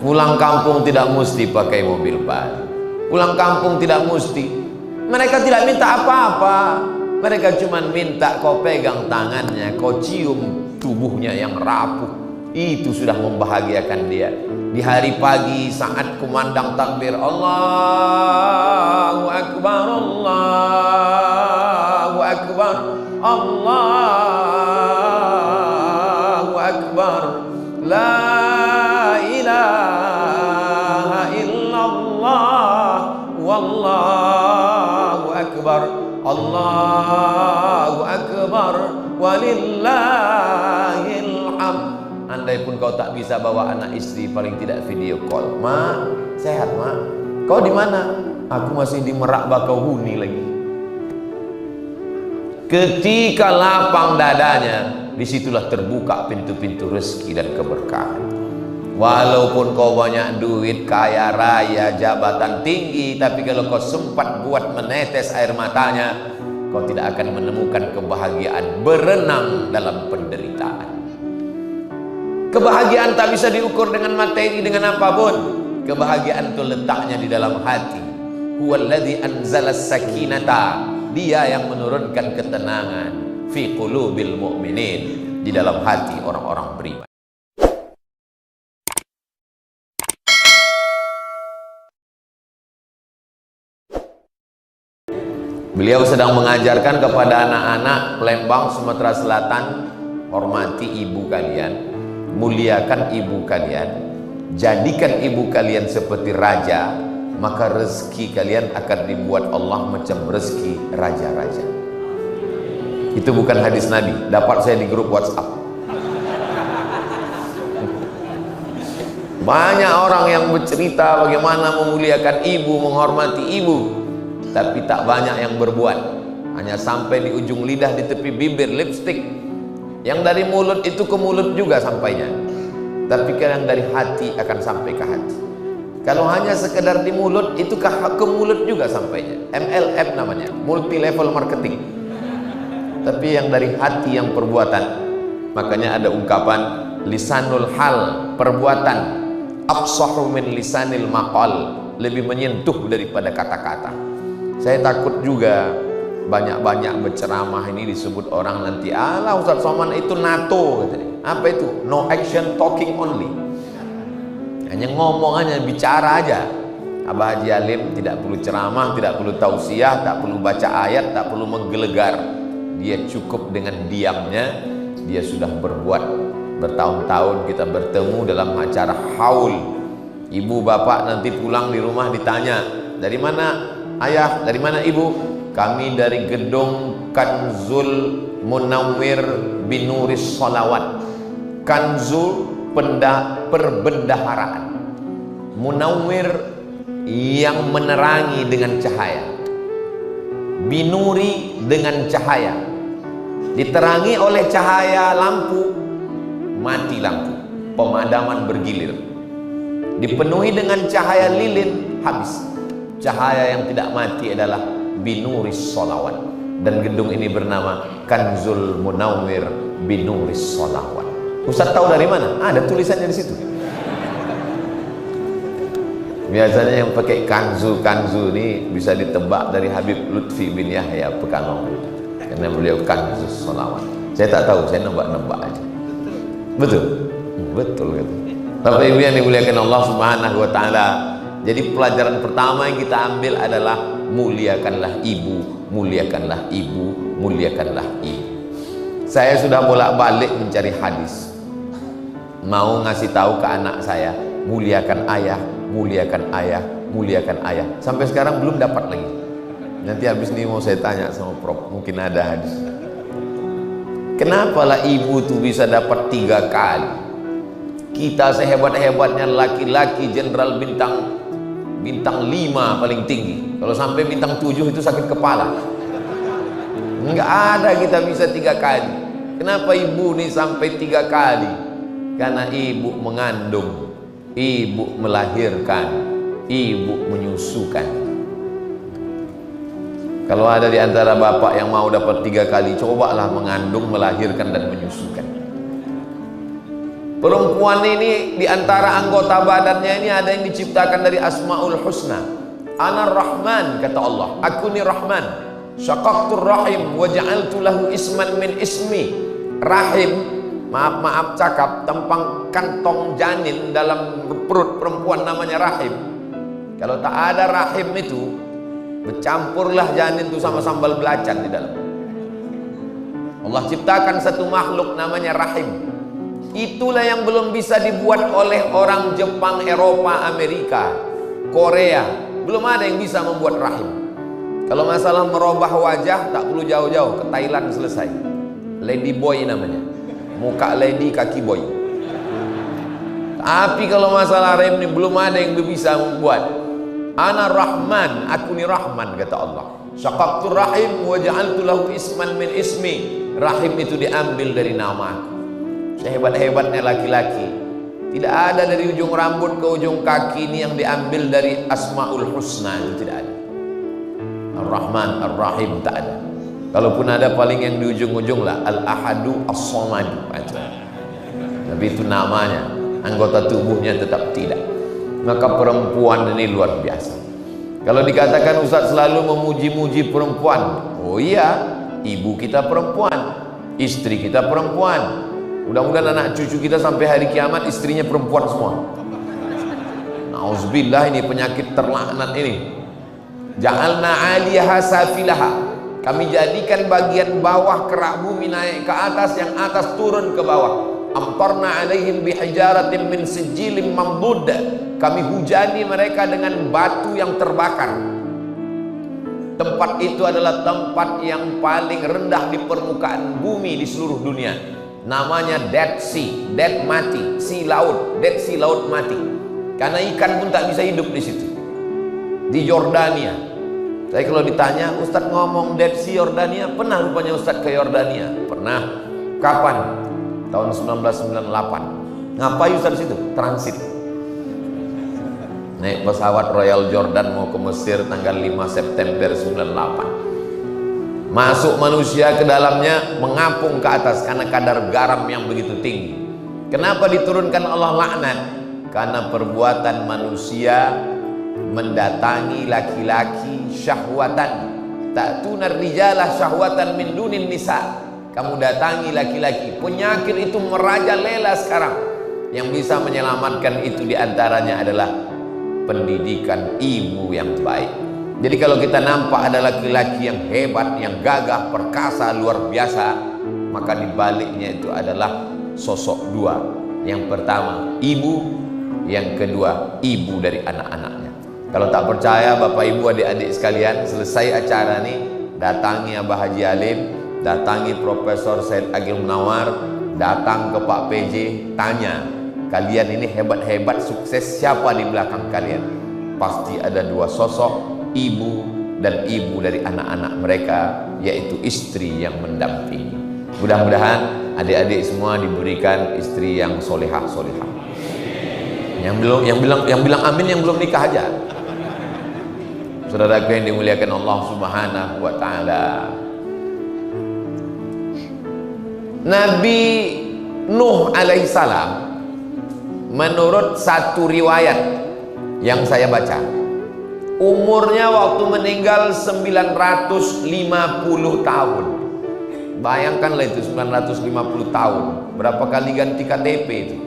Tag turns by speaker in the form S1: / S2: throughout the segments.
S1: Pulang kampung tidak mesti pakai mobil baru. Pulang kampung tidak mesti. Mereka tidak minta apa-apa. Mereka cuma minta kau pegang tangannya, kau cium tubuhnya yang rapuh. Itu sudah membahagiakan dia. Di hari pagi saat kumandang takbir, Allahu Akbar, Allahu Akbar, Allahu Akbar, la ilaha illallah, wallahu akbar, Allahu akbar, walillahil hamd. Andai pun kau tak bisa bawa anak istri, paling tidak video call. Ma, sehat ma? Kau di mana? Aku masih di Merak Bakauhuni lagi. Ketika lapang dadanya, disitulah terbuka pintu-pintu rezeki dan keberkahan. Walaupun kau banyak duit, kaya raya, jabatan tinggi, tapi kalau kau sempat buat menetes air matanya, kau tidak akan menemukan kebahagiaan berenang dalam penderitaan. Kebahagiaan tak bisa diukur dengan materi, dengan apapun. Kebahagiaan itu letaknya di dalam hati. Huwallazi anzalas sakinata, dia yang menurunkan ketenangan fi qulubil mu'minin, di dalam hati orang-orang beriman. Beliau sedang mengajarkan kepada anak-anak Palembang, Sumatera Selatan, hormati ibu kalian, muliakan ibu kalian, jadikan ibu kalian seperti raja, maka rezeki kalian akan dibuat Allah macam rezeki raja-raja. Itu bukan hadis Nabi, dapat saya di grup WhatsApp. Banyak orang yang bercerita bagaimana memuliakan ibu, menghormati ibu, tapi tak banyak yang berbuat. Hanya sampai di ujung lidah, di tepi bibir, lipstick. Yang dari mulut itu ke mulut juga sampainya, tapi yang dari hati akan sampai ke hati. Kalau hanya sekedar di mulut, itu ke mulut juga sampainya. MLM namanya, multi level marketing. Tapi yang dari hati, yang perbuatan. Makanya ada ungkapan lisanul hal, perbuatan, afsahu min lisanil maqal, lebih menyentuh daripada kata-kata. Saya takut juga banyak-banyak berceramah ini disebut orang nanti, alah Ustaz Somad itu NATO katanya. Apa itu? No action, talking only. Hanya ngomong aja, bicara aja. Abah Haji Alim tidak perlu ceramah, tidak perlu tausiah, tak perlu baca ayat, tak perlu menggelegar. Dia cukup dengan diamnya, dia sudah berbuat. Bertahun-tahun kita bertemu dalam acara haul. Ibu bapak nanti pulang di rumah ditanya, dari mana ayah, dari mana ibu? Kami dari gedung Kanzul Munawwir Binuris Sholawat. Kanzul, perbendaharaan. Munawwir, yang menerangi dengan cahaya. Binuri, dengan cahaya. Diterangi oleh cahaya lampu, mati lampu, pemadaman bergilir. Dipenuhi dengan cahaya lilin, habis. Cahaya yang tidak mati adalah Binuris Sholawat. Dan gedung ini bernama Kanzul Munawwir Binuris Sholawat. Ustaz tahu dari mana? Ada tulisannya di situ. Biasanya yang pakai kanzu ini bisa ditebak dari Habib Lutfi bin Yahya Pekalongan, karena beliau Kanzus Sholawat. Saya tak tahu, saya nebak-nebak aja. Betul? Betul gitu. Bapak Ibu yang dimuliakan Allah Subhanahu wa taala. Jadi pelajaran pertama yang kita ambil adalah muliakanlah ibu, muliakanlah ibu, muliakanlah ibu. Saya sudah bolak-balik mencari hadis, mau ngasih tahu ke anak saya, muliakan ayah, muliakan ayah, muliakan ayah. Sampai sekarang belum dapat lagi. Nanti habis ini mau saya tanya sama Prof, mungkin ada hadis. Kenapalah ibu tuh bisa dapat 3 kali? Kita sehebat-hebatnya laki-laki jenderal bintang 5 paling tinggi, kalau sampai bintang 7 itu sakit kepala. Enggak ada kita bisa 3 kali. Kenapa ibu nih sampai 3 kali? Karena ibu mengandung, ibu melahirkan, ibu menyusukan. Kalau ada di antara bapak yang mau dapat 3 kali, cobalah mengandung, melahirkan dan menyusukan. Perempuan ini diantara anggota badannya ini ada yang diciptakan dari Asmaul Husna. Ana Rahman, kata Allah, aku ni Rahman. Syaqaqtur rahim wa ja'altu lahu isman min ismi. Rahim, maaf cakap, tempang kantong janin dalam perut perempuan namanya rahim. Kalau tak ada rahim itu, bercampurlah janin itu sama sambal belacan di dalam. Allah ciptakan satu makhluk namanya rahim. Itulah yang belum bisa dibuat oleh orang Jepang, Eropa, Amerika, Korea. Belum ada yang bisa membuat rahim. Kalau masalah merubah wajah, tak perlu jauh-jauh, ke Thailand selesai. Lady boy namanya. Muka lady, kaki boy. Tapi kalau masalah rahim ini belum ada yang bisa membuat. Ana Rahman, aku ni Rahman, kata Allah. Syaqaqtur rahim wa ja'altu lahu isman min ismi. Rahim itu diambil dari nama aku. Sehebat-hebatnya laki-laki, tidak ada dari ujung rambut ke ujung kaki ini yang diambil dari Asmaul Husna, itu tidak ada. Ar-Rahman, Ar-Rahim tak ada. Kalaupun ada, paling yang di ujung-ujung lah Al-Ahadu As-Samadu. Tapi itu namanya, anggota tubuhnya tetap tidak. Maka perempuan ini luar biasa. Kalau dikatakan Ustaz selalu memuji-muji perempuan, oh iya, ibu kita perempuan, istri kita perempuan. Mudah-mudahan anak cucu kita sampai hari kiamat istrinya perempuan semua. Nauzubillah, ini penyakit terlaknat ini. Ja'alna 'aliyaha safilaha. Kami jadikan bagian bawah kerak bumi naik ke atas, yang atas turun ke bawah. Amtarna 'alaihim bihijaratin min sijilin mamdud. Kami hujani mereka dengan batu yang terbakar. Tempat itu adalah tempat yang paling rendah di permukaan bumi di seluruh dunia. Namanya Dead Sea, Dead mati, Sea laut, Dead Sea laut mati. Karena ikan pun tak bisa hidup di situ. Di Yordania. Saya kalau ditanya, Ustadz ngomong Dead Sea Yordania, pernah rupanya Ustadz ke Yordania? Pernah. Kapan? Tahun 1998. Ngapain Ustadz situ? Transit. Naik pesawat Royal Jordan mau ke Mesir tanggal 5 September 98. Masuk manusia ke dalamnya, mengapung ke atas karena kadar garam yang begitu tinggi. Kenapa diturunkan Allah laknat? Karena perbuatan manusia mendatangi laki-laki syahwatan. Ta'tunar rijalah syahwatan min dunin nisa. Kamu datangi laki-laki. Penyakit itu merajalela sekarang. Yang bisa menyelamatkan itu diantaranya adalah pendidikan ibu yang baik. Jadi kalau kita nampak ada laki-laki yang hebat, yang gagah, perkasa, luar biasa, maka dibaliknya itu adalah sosok dua. Yang pertama ibu, yang kedua ibu dari anak-anaknya. Kalau tak percaya Bapak Ibu adik-adik sekalian, selesai acara ini datangi Abah Haji Alim, datangi Profesor Said Agil Munawar, datang ke Pak PJ, tanya, kalian ini hebat-hebat, sukses, siapa di belakang kalian? Pasti ada dua sosok, ibu dan ibu dari anak-anak mereka, yaitu istri yang mendampingi. Mudah-mudahan adik-adik semua diberikan istri yang solehah-solehah. Yang bilang amin yang belum nikah aja. Saudaraku yang dimuliakan Allah Subhanahu wa taala. Nabi Nuh alaihissalam, menurut satu riwayat yang saya baca, umurnya waktu meninggal 950 tahun. Bayangkanlah itu 950 tahun. Berapa kali ganti KTP itu?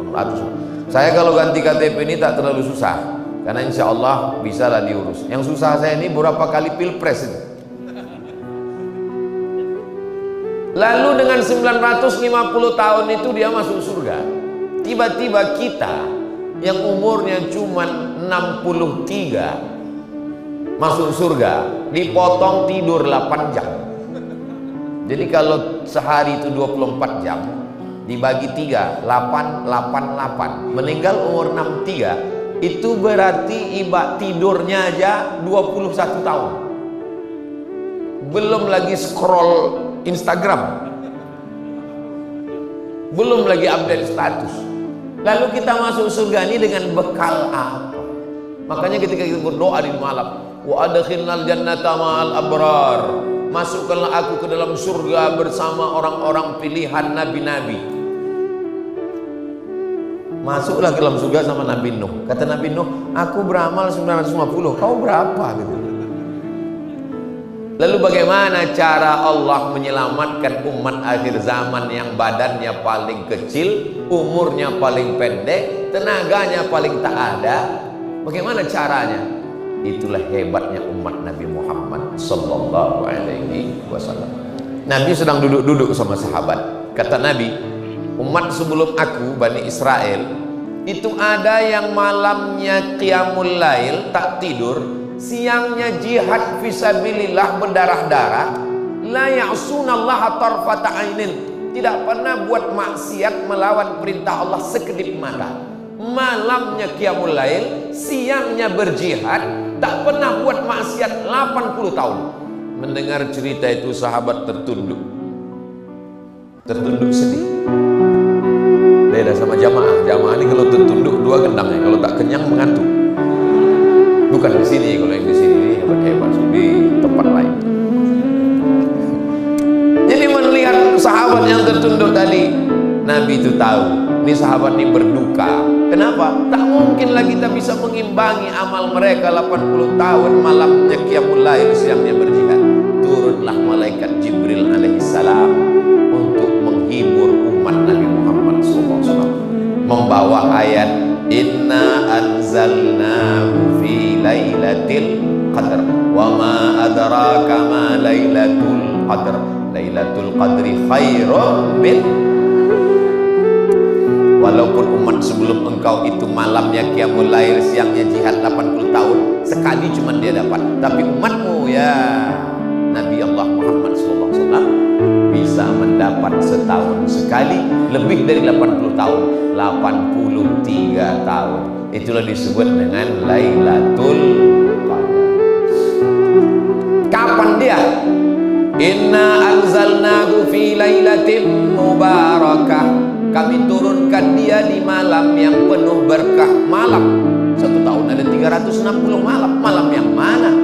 S1: 600. Saya kalau ganti KTP ini tak terlalu susah, karena insya Allah bisa lah diurus. Yang susah saya ini berapa kali pilpres itu. Lalu dengan 950 tahun itu dia masuk surga. Tiba-tiba kita yang umurnya cuma 63 masuk surga, dipotong tidur 8 jam. Jadi kalau sehari itu 24 jam dibagi 3, 8, 8, 8, meninggal umur 63, itu berarti ibarat tidurnya aja 21 tahun. Belum lagi scroll Instagram, belum lagi update status. Lalu kita masuk surga ini dengan bekal apa? Makanya ketika kita berdoa di malam, wa adkhilnal jannata ma'al abrar, masukkanlah aku ke dalam surga bersama orang-orang pilihan nabi-nabi. Masuklah ke dalam surga sama Nabi Nuh. Kata Nabi Nuh, aku beramal 950, kau berapa gitu. Lalu bagaimana cara Allah menyelamatkan umat akhir zaman yang badannya paling kecil, umurnya paling pendek, tenaganya paling tak ada? Bagaimana caranya? Itulah hebatnya umat Nabi Muhammad sallallahu alaihi wasallam. Nabi sedang duduk-duduk sama sahabat. Kata Nabi, umat sebelum aku, Bani Israel, itu ada yang malamnya qiyamul lail, tak tidur, siangnya jihad fisabilillah berdarah-darah, la ya'sunallaha tarfata ainin, tidak pernah buat maksiat melawan perintah Allah sekedip mata. Malamnya qiyamul lail, siangnya berjihad, tak pernah buat maksiat 80 tahun. Mendengar cerita itu sahabat tertunduk sedih. Beda sama jamaah. Jamaah ini kalau tertunduk dua gendangnya, kalau tak kenyang mengantuk. Bukan di sini, kalau yang di sini ini hebat-hebat di tempat lain. Jadi melihat sahabat yang tertunduk tadi, Nabi itu tahu ini sahabat ini berduka. Kenapa? Tak mungkin lagi kita bisa mengimbangi amal mereka 80 tahun malamnya qiyamul lail, siangnya berjihad. Turunlah malaikat Jibril alaihissalam untuk menghibur umat Nabi Muhammad SAW, membawa ayat inna anzalnahu fi lailatul qadr wa ma adraka ma lailatul qadr lailatul qadri khairum min. Walaupun umat sebelum engkau itu malamnya qiyamul lail, siangnya jihad 80 tahun, sekali cuma dia dapat. Tapi umatmu ya Nabi Allah Muhammad SAW bisa mendapat setahun sekali, lebih dari 80 tahun, 83 tahun. Itulah disebut dengan Lailatul Qadar. Kapan dia? Inna anzalnahu fi lailatin mubarakah. Kami turunkan dia di malam yang penuh berkah. Malam, satu tahun ada 360 malam. Malam yang mana?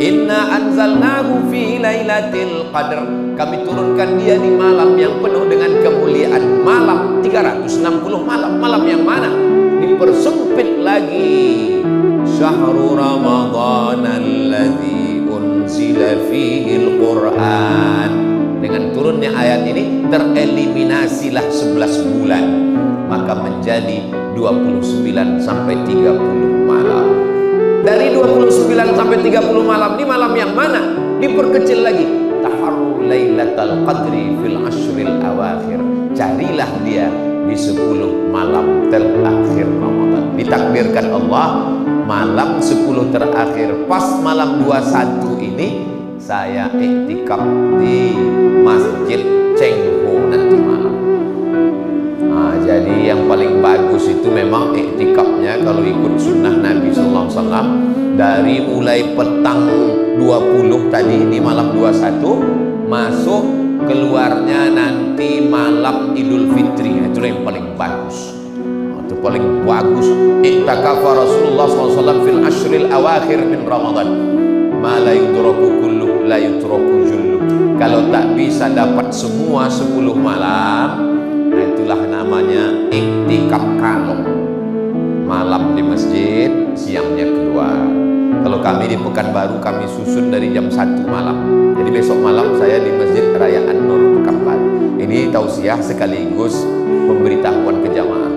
S1: Inna anzalnahu fi lailatul qadr. Kami turunkan dia di malam yang penuh dengan kemuliaan. Malam 360 malam. Malam yang mana? Dipersempit lagi. Syahrul Ramadan alladzi unzila fihi al-Qur'an. Dengan turunnya ayat ini tereliminasilah 11 bulan, maka menjadi 29 sampai 30 malam. Dari 29 sampai 30 malam, di malam yang mana? Diperkecil lagi. Taharru lailatul qadri fil ashril awakhir. Carilah dia di 10 malam terakhir Ramadan. Ditakdirkan Allah malam 10 terakhir, pas malam 21 ini saya iktikaf di Masjid Cengho nanti malam. Nah, jadi yang paling bagus itu memang iktikafnya kalau ikut sunnah Nabi SAW, dari mulai petang 20 tadi di malam 21 masuk keluarnya nanti malam Idul Fitri. Itu yang paling bagus. Itu paling bagus. Iktikafa Rasulullah SAW fil ashril awakhir min Ramadan. Ma la yudraku kullu la yutraku jullu. Kalau tak bisa dapat semua 10 malam, nah itulah namanya iktikaf kalong. Malam di masjid, siangnya keluar. Kalau kami di Pekanbaru, kami susun dari jam 1 malam. Jadi besok malam saya di Masjid Raya An-Nur Pekanbaru. Ini tausiah sekaligus pemberitahuan ke jamaah.